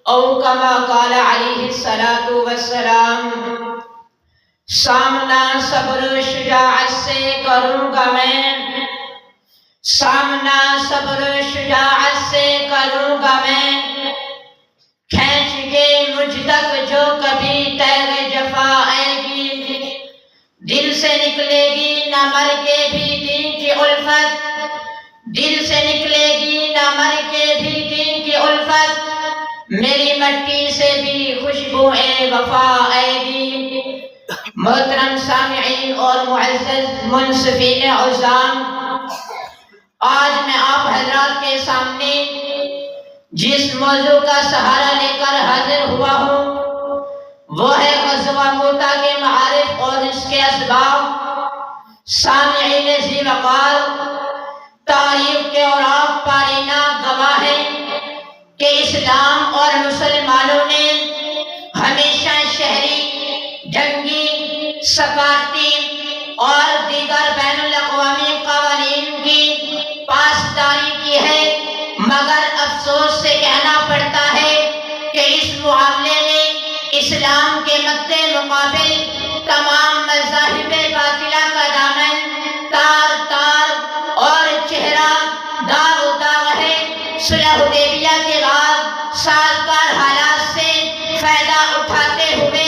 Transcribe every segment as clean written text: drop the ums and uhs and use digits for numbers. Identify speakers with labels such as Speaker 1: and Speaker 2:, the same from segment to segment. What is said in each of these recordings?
Speaker 1: او کما قال علیہ الصلوۃ والسلام، سامنا صبر و شجاعت سے کروں گا میں، سامنا صبر و شجاعت سے کروں گا میں، کھینچ کے مجھ تک جو کبھی تیغ جفا آئے گی، دل سے نکلے گی نہ مر کے بھی دین کی الفت، دل سے نکلے گی نہ مر کے بھی دین کی الفت، میری مٹی سے بھی خوشبوئیں وفا آئے گی۔ محترم سامعین اور معزز منصفین عظام، آج میں آپ حضرات کے سامنے جس موضوع کا سہارا لے کر حاضر ہوا ہوں وہ ہے غزوہ موتا کے معارف اور اس کے اسباب۔ سامعین ذی وقار، تاریخ کے اوراق پارینہ گواہ ہیں کہ اسلام اور مسلمانوں نے ہمیشہ شہری، جنگی، سفارتی اور دیگر بین الاقوامی قوانین کی پاسداری کی ہے، مگر افسوس سے کہنا پڑتا ہے کہ اس معاملے میں اسلام کے مد مقابل تمام مذاہب باطلہ کا دامن تار تار اور چہرہ داغ داغ ہے۔ صلح حدیبیہ کے بعد سازگار حالات سے فائدہ اٹھاتے ہوئے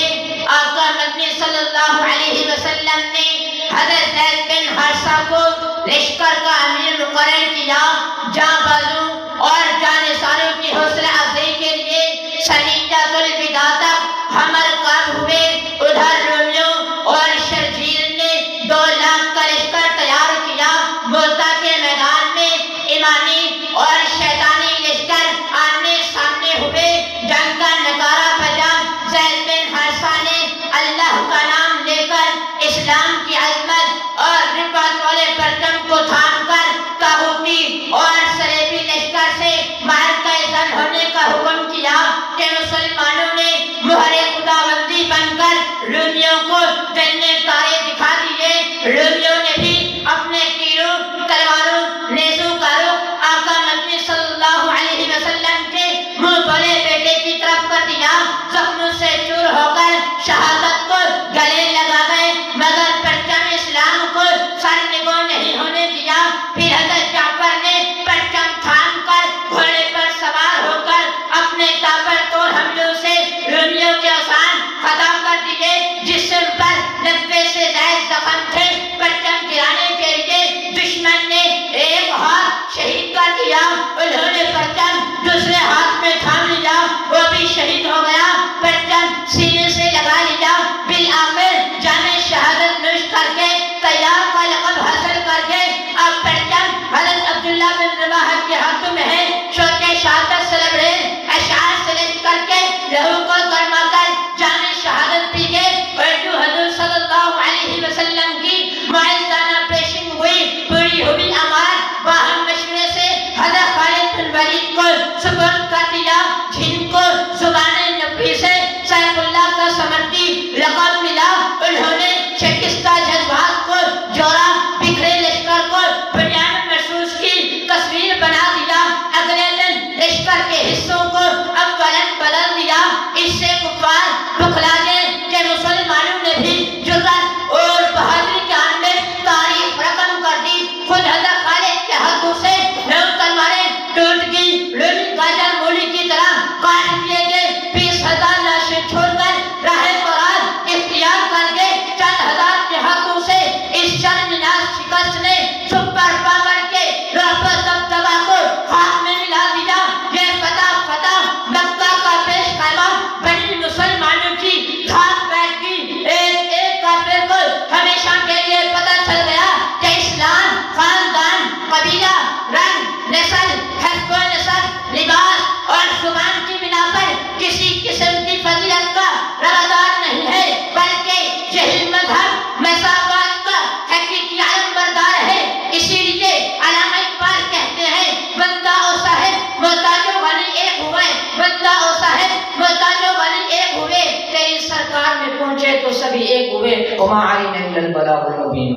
Speaker 1: آقا مدنی صلی اللہ علیہ وسلم نے حضرت زید بن حارثہ کو لشکر کا امیر مقرر کیا۔ جاں بازو اور جانثاروں کی حوصلہ افزائی کے لیے ثنیۃ الوداع تک حمل کار ہوئے۔ ادھر رومیوں اور شرجیل نے 2 لاکھ کا لشکر تیار کیا۔ موتا کے میدان میں ایمانی اور شیطانی لشکر آمنے سامنے ہوئے۔ جنگ کا نکارہ بجا۔ زید بن حارثہ نے اللہ کا نام لے کر اسلام کی عظمت اور رفعت والے پرچم کو تھام کر طاغوتی اور صلیبی لشکر سے معرکہ زن ہونے کا حکم کیا کہ مسلمانوں نے مہر خداوندی بن کر رومیوں کو جننے تارے دکھا دیے۔ رومیوں نے بھی اپنے تیروں، تلواروں، نیزوں کا رخ آقا مدنی صلی اللہ علیہ وسلم کے منہ بولے بیٹے کی طرف کر دیا۔ زخموں سے چور ہو کر شہادت کو گلے لگا گئے، مگر پرچم اسلام کو سرنگوں نہیں ہونے دیا۔ پھر حضرت جعفر نے پرچم تھام کر گھوڑے پر سوار ہو کر اپنے تابڑتوڑ حملوں سے رومیوں کے اوسان ختم کر دیے، جس پر 90 سے زائد زخم تھے۔ پرچم گرانے کے لیے دشمن نے ایک ہاتھ شہید کر دیا، انہوں نے پرچم دوسرے ہاتھ میں تھام لیا، وہ بھی شہید ہو گیا۔ پرچم سینے سے لگا لیا، بالآخر جامِ شہادت نوش کر کے طیار کا لقب حاصل کر کے اب پرچم حضرت عبداللہ بن رواحہ کے ہاتھوں میں ہے۔ شوق شہادت سیلیبریٹ اشعار سلیکٹ کر کے لہو کو گرما کر جامِ شہادت پی گئے، اور جو حضور صلی اللہ علیہ وسلم کی معززانہ پیشنگ ہوئی، پوری ہوئی امار باہم مشورے سے حضرت خالد بن ولید کو سپرد کر دیا، جن کو زبان نبی سے سیف اللہ کا سمرتی لقب ملا۔ انہوں نے شکستہ جذبات کو جوڑا، بکھرے لشکر کو بنیان محسوس کی تصویر بنا دیا۔ اگلے دن لشکر کے حصوں کو اولاً بدل دیا، اس سے کفار بخلا گئے کہ مسلمانوں نے بھی جرأت اور بہادری کے اندر تاریخ رقم کر دی۔ خود حضرت خالد کے ہاتھوں سے 9 تلواریں ٹوٹ گئی، رومی گاجر مولی کی طرح کاٹ دیے گئے۔ 20,000 لاشیں چھوڑ کر راہ فرار اختیار کر گئے۔ چند ہزار کے ہاتھوں سے اس شرمناک شکست نے سپر پاور کے رعب و دبدبہ کو خاک میں ملا دیا۔ یہ فتح مکہ کا پیش خیمہ بنی مسلمانوں کی دھاک بیٹھ گئی۔ ایک کافر کو ہمیشہ کے لیے پتہ چل گیا کہ اسلام خاندان، قبیلہ، رنگ، نسل، حسب و نسب، لباس اور زبان کی بنا پر کسی قسم کی فضیلت کا روادار نہیں ہے، بلکہ یہی مذہب مساوات کا حقیقی علم بردار ہے۔ اسی لیے علامہ اقبال کہتے ہیں، بندہ و صاحب محتاج و غنی ایک ہوئے، بندہ و صاحب محتاج و غنی ایک ہوئے، تیری سرکار میں پہنچے تو سبھی ایک ہوئے، وما علینا الا البلاغ المبین۔